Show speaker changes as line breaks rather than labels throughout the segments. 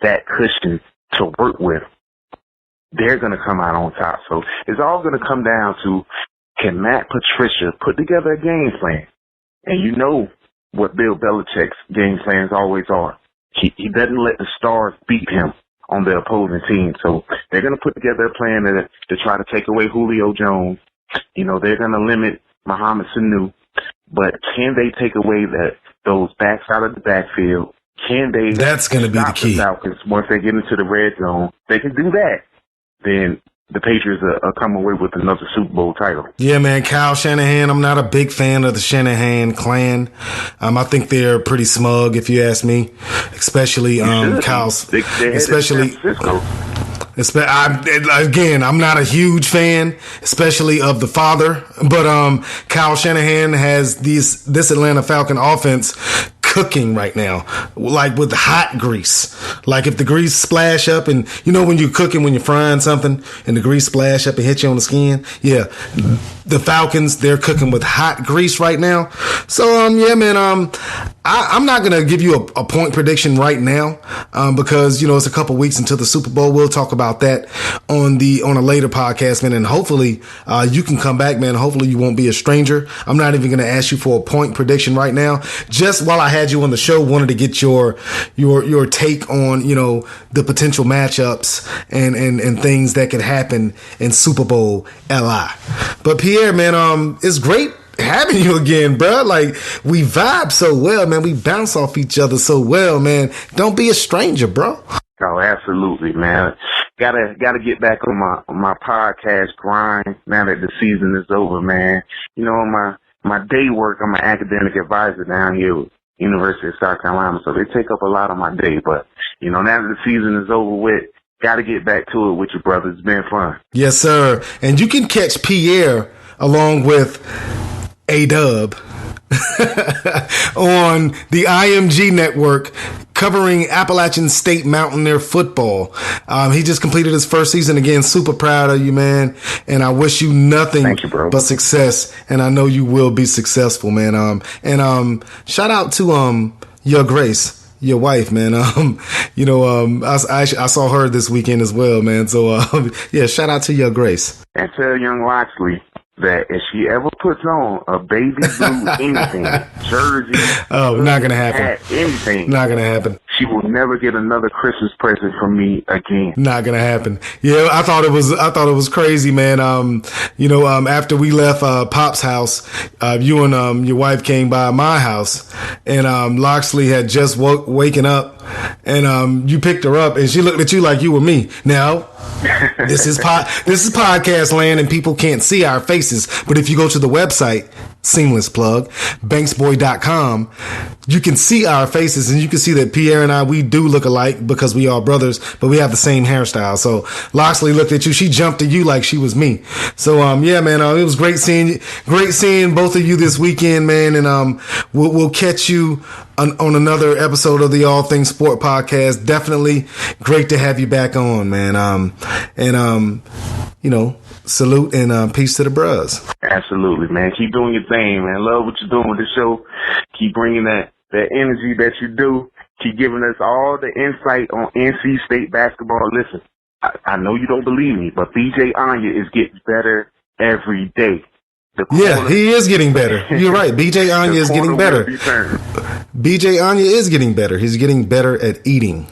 that cushion to work with, they're going to come out on top. So it's all going to come down to, can Matt Patricia put together a game plan? And you know what Bill Belichick's game plans always are. He doesn't let the stars beat him on the opposing team. So they're going to put together a plan to try to take away Julio Jones. You know, they're going to limit Mohamed Sanu. But can they take away those backs out of the backfield? Can they?
That's going to be the key.
Falcons once they get into the red zone? They can do that. Then the Patriots are come away with another Super Bowl title. Yeah, man, Kyle Shanahan, I'm not a big fan of the Shanahan clan. I think they're pretty smug, if you ask me, especially Kyle's. Especially, I'm not a huge fan, especially of the father, but Kyle Shanahan has this Atlanta Falcon offense cooking right now, like with hot grease. Like if the grease splash up, and you know when you're cooking, when you're frying something and the grease splash up and hit you on the skin, yeah, the Falcons, they're cooking with hot grease right now. So yeah, man, I'm not gonna give you a point prediction right now because you know it's a couple weeks until the Super Bowl. We'll talk about that on a later podcast, man, and hopefully you can come back, man. Hopefully you won't be a stranger. I'm not even gonna ask you for a point prediction right now. Just while I had you on the show, wanted to get your take on, you know, the potential matchups and things that could happen in Super Bowl LI. But Pierre, man, it's great having you again, bro. Like, we vibe so well, man. We bounce off each other so well, man. Don't be a stranger, bro. Oh, absolutely, man. Gotta get back on my podcast grind now that the season is over, man. You know, my day work, I'm an academic advisor down here with University of South Carolina, so they take up a lot of my day. But, you know, now that the season is over with, got to get back to it with your brother. It's been fun. Yes, sir. And you can catch Pierre along with A-Dub on the IMG network covering Appalachian State Mountaineer football. He just completed his first season. Again, super proud of you, man. And I wish you nothing but success. And I know you will be successful, man. And shout out to Your Grace, your wife, man. I saw her this weekend as well, man. So yeah, shout out to Your Grace. And tell young Loxley that if she ever puts on a baby blue anything, jersey, not gonna happen. Hat, anything, not gonna happen. She will never get another Christmas present from me again. Not gonna happen. Yeah, I thought it was crazy, man. After we left Pop's house, you and your wife came by my house, and Loxley had just waken up, and you picked her up, and she looked at you like you were me. Now, this is podcast land, and people can't see our faces. But if you go to the website, seamless plug, banksboy.com, you can see our faces, and you can see that Pierre and I, we do look alike because we are brothers, but we have the same hairstyle. So Loxley looked at you, she jumped at you like she was me. So yeah, man, it was great seeing both of you this weekend, man. And we'll catch you on another episode of the All Things Sport podcast. Definitely great to have you back on, man. Salute and peace to the bros. Absolutely, man. Keep doing your thing, man. Love what you're doing with the show. Keep bringing that energy that you do. Keep giving us all the insight on NC State basketball. Listen, I know you don't believe me, but BJ Anya is getting better every day. Yeah, he is getting better. You're right. BJ Anya is getting better. BJ Anya is getting better. He's getting better at eating,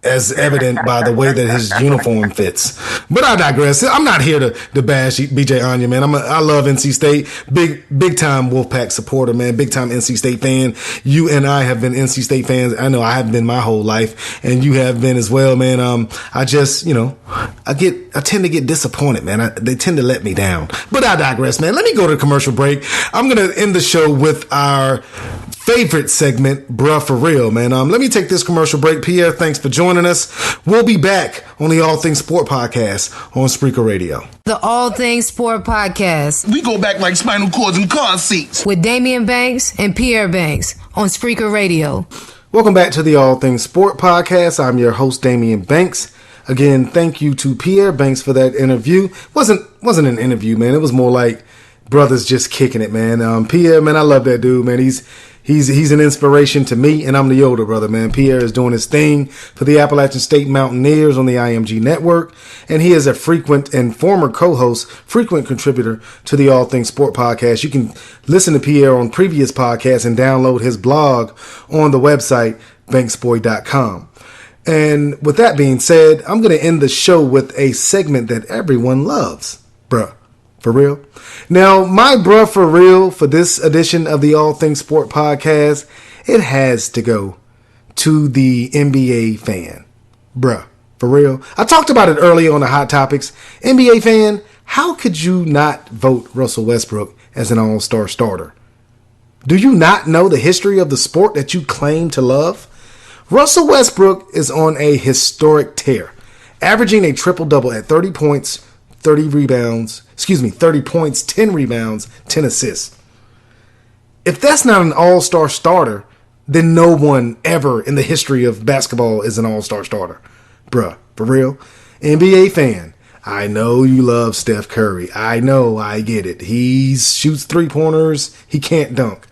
as evident by the way that his uniform fits. But I digress. I'm not here to bash BJ Anya, man. I love NC State. Big time Wolfpack supporter, man. Big time NC State fan. You and I have been NC State fans. I know I have been my whole life, and you have been as well, man. I just, I tend to get disappointed, man. They tend to let me down. But I digress, man. Let me go to a commercial break. I'm going to end the show with our favorite segment, Bruh for Real, man. Let me take this commercial break. Pierre, thanks for joining us. We'll be back on the All Things Sport podcast on Spreaker Radio.
The All Things Sport podcast.
We go back like spinal cords and car seats.
With Damian Banks and Pierre Banks on Spreaker Radio.
Welcome back to the All Things Sport podcast. I'm your host, Damian Banks. Again, thank you to Pierre Banks for that interview. Wasn't an interview, man. It was more like brothers just kicking it, man. Pierre, man, I love that dude, man. He's an inspiration to me, and I'm the older brother, man. Pierre is doing his thing for the Appalachian State Mountaineers on the IMG Network, and he is a frequent and former co-host, frequent contributor to the All Things Sport podcast. You can listen to Pierre on previous podcasts and download his blog on the website, banksboy.com. And with that being said, I'm going to end the show with a segment that everyone loves. Bruh, for real? Now, my bruh for real for this edition of the All Things Sport podcast, it has to go to the NBA fan. Bruh, for real? I talked about it earlier on the Hot Topics. NBA fan, how could you not vote Russell Westbrook as an all-star starter? Do you not know the history of the sport that you claim to love? Russell Westbrook is on a historic tear, averaging a triple-double at 30 points, 30 points, 10 rebounds, 10 assists. If that's not an all-star starter, then no one ever in the history of basketball is an all-star starter. Bruh, for real? NBA fan, I know you love Steph Curry. I know, I get it. He shoots three-pointers, he can't dunk.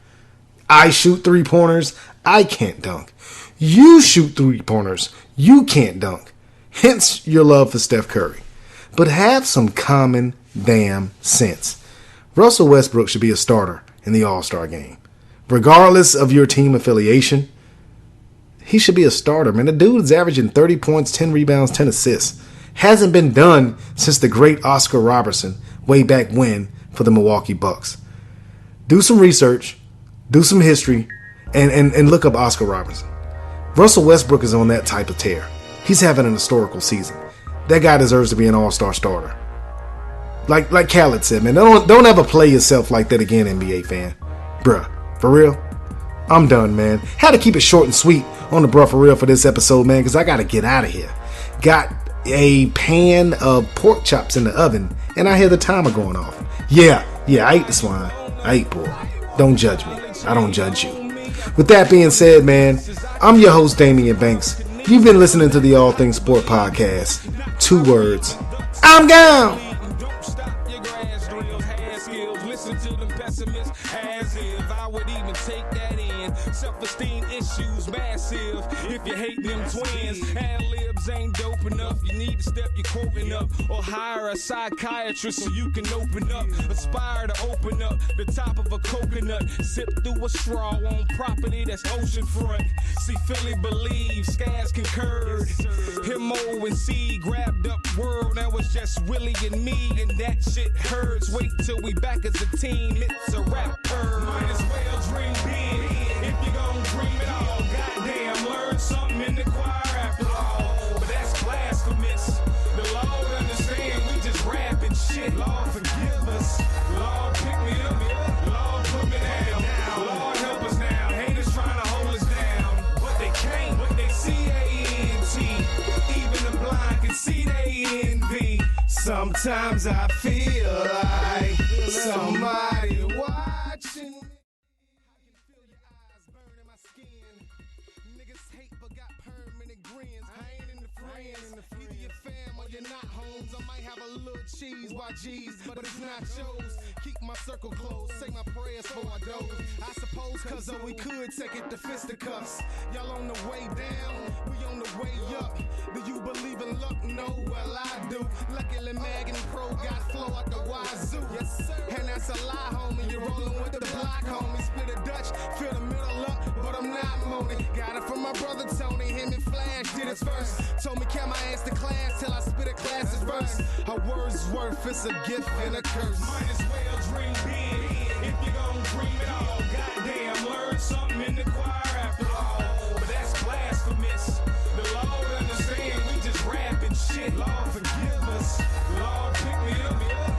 I shoot three-pointers, I can't dunk. You shoot three-pointers, you can't dunk. Hence your love for Steph Curry. But have some common damn sense. Russell Westbrook should be a starter in the All-Star game. Regardless of your team affiliation, he should be a starter, man. The dude is averaging 30 points, 10 rebounds, 10 assists. Hasn't been done since the great Oscar Robertson way back when for the Milwaukee Bucks. Do some research, do some history, and look up Oscar Robertson. Russell Westbrook is on that type of tear. He's having an historical season. That guy deserves to be an all-star starter. Like Khaled said, man, don't ever play yourself like that again, NBA fan. Bruh, for real? I'm done, man. Had to keep it short and sweet on the bruh for real for this episode, man, because I got to get out of here. Got a pan of pork chops in the oven, and I hear the timer going off. Yeah, I ate the swine. I ate pork. Don't judge me. I don't judge you. With that being said, man, I'm your host, Damian Banks. You've been listening to the All Things Sport podcast. 2 words. I'm gone.
Self-esteem issues massive. If you hate them twins, ad-libs ain't dope enough. You need to step your coping up, or hire a psychiatrist so you can open up. Aspire to open up the top of a coconut. Sip through a straw on property that's oceanfront. See, Philly believes, Scaz concurred. Him, O, and C grabbed up world. Now it's just Willie and me, and that shit hurts. Wait till we back as a team. It's a rapper. Might as well dream big. If you gon' dream it all, goddamn, learn something in the choir after all. But that's blasphemous. The Lord understand, we just rapping shit. Lord forgive us. Lord pick me up. Lord put me down. Lord help us now. Haters trying to hold us down, but they can't. But they C-A-N-T. Even the blind can see they envy. Sometimes I feel like somebody watching. Cheese by G's, but it's not yours. Keep my circle closed, say my prayers for I doze. I suppose cause we could take it to fisticuffs. Y'all on the way down, we on the way up. Do you believe in luck? No, well I do. Luckily Mag and Pro got flow out the wazoo. Yes sir, and that's a lie, homie. You're rolling with the block, homie. Split a Dutch, fill the middle up, but I'm not moaning. Got it from my brother Tony, him and Flash did it first. Told me can my ass to class till I spit a class's verse. Her words worth, it's a gift and a curse. Might as well dream big. If you gon' dream it all, goddamn, learn something in the choir after all. But that's blasphemous. The Lord understand, we just rapping shit. Lord forgive us. Lord pick me up.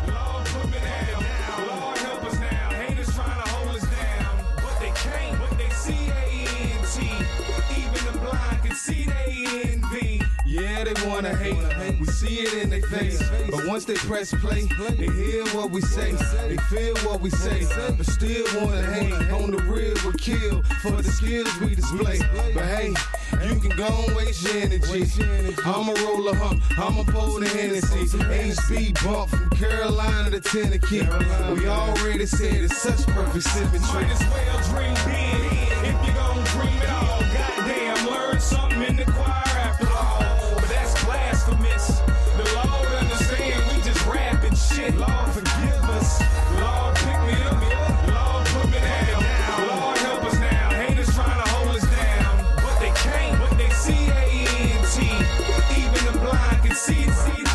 Lord put me down. Lord help us now. Haters trying to hold us down, but they can't. But they C-A-N-T. Even the blind can see they envy. Yeah. Yeah, they wanna hate, we see it in their face. But once they press play, they hear what we say, they feel what we say, but still wanna hate. On the real, we kill for the skills we display. But hey, you can go and waste your energy. I'ma roll a hump, I'ma pull the Hennessy. Ain't speed bump from Carolina to Tennessee. We already said it's such perfect symmetry. Might as well dream big if you gon' dream it all. Goddamn, learn something in the choir after all. But that's blasphemous. The Lord understand we just rapping shit. Lord forgive us. Lord pick me up. Lord put me down. Lord help us now. Haters trying to hold us down, but they can't. But they C-A-N-T. Even the blind can see it.